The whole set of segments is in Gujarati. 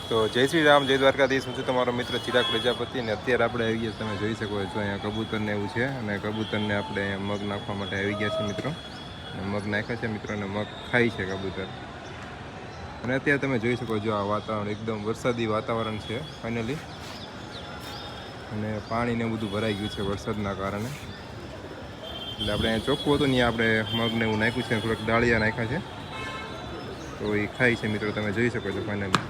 તો જય શ્રી રામ, જય દ્વારકાધીશ. હું છું તમારો મિત્ર ચિરાગ પ્રજાપતિ અને અત્યારે આપણે આવી ગયા, તમે જોઈ શકો છો અહીંયા કબૂતરને એવું છે અને કબૂતરને આપણે મગ નાખવા માટે આવી ગયા છે મિત્રો. અને મગ નાખ્યા છે મિત્રો અને મગ ખાય છે કબૂતર. અને અત્યારે તમે જોઈ શકો છો આ વાતાવરણ એકદમ વરસાદી વાતાવરણ છે ફાઇનલી. અને પાણીને બધું ભરાઈ ગયું છે વરસાદના કારણે. એટલે આપણે અહીંયા ચોખ્ખું હતું ત્યાં આપણે મગને એવું નાખ્યું છે, થોડાક ડાળિયા નાખ્યા છે તો એ ખાય છે મિત્રો. તમે જોઈ શકો છો ફાઇનલી.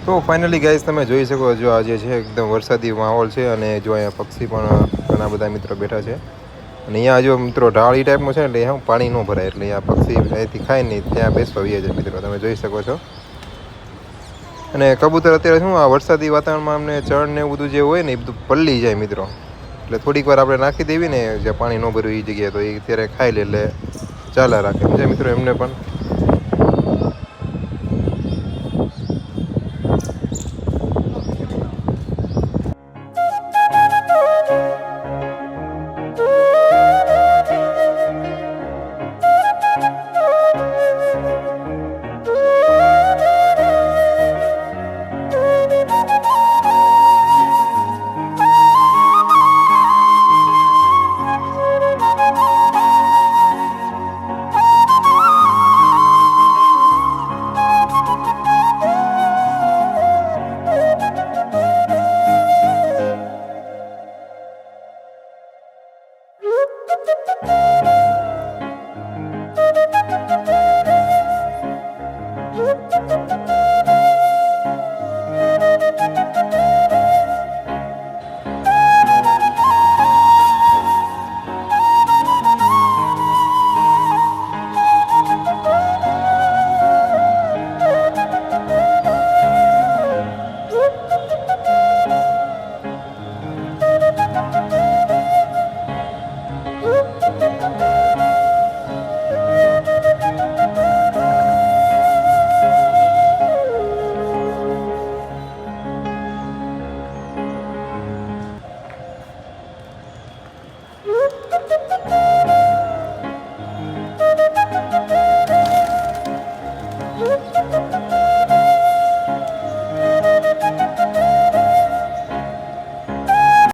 તો ફાઇનલી ગાઈઝ તમે જોઈ શકો છો આજે છે એકદમ વરસાદી માહોલ છે અને જો અહીંયા પક્ષી પણ ઘણા બધા મિત્રો બેઠા છે. અને અહીંયા જો મિત્રો ઢાળી ટાઈપનું છે એટલે અહીંયા પાણી ન ભરાય એટલે અહીંયા પક્ષી અહીંથી ખાય નહીં ત્યાં બેસવા આવીએ છે મિત્રો. તમે જોઈ શકો છો. અને કબૂતર અત્યારે શું આ વરસાદી વાતાવરણમાં અમને ચણ ને એવું બધું જે હોય ને એ બધું પલળી જાય મિત્રો. એટલે થોડીક વાર આપણે નાખી દેવી ને જ્યાં પાણી ન ભર્યું એ જગ્યાએ તો એ અત્યારે ખાઈ લે એટલે ચાલ્યા રાખે છે મિત્રો એમને પણ.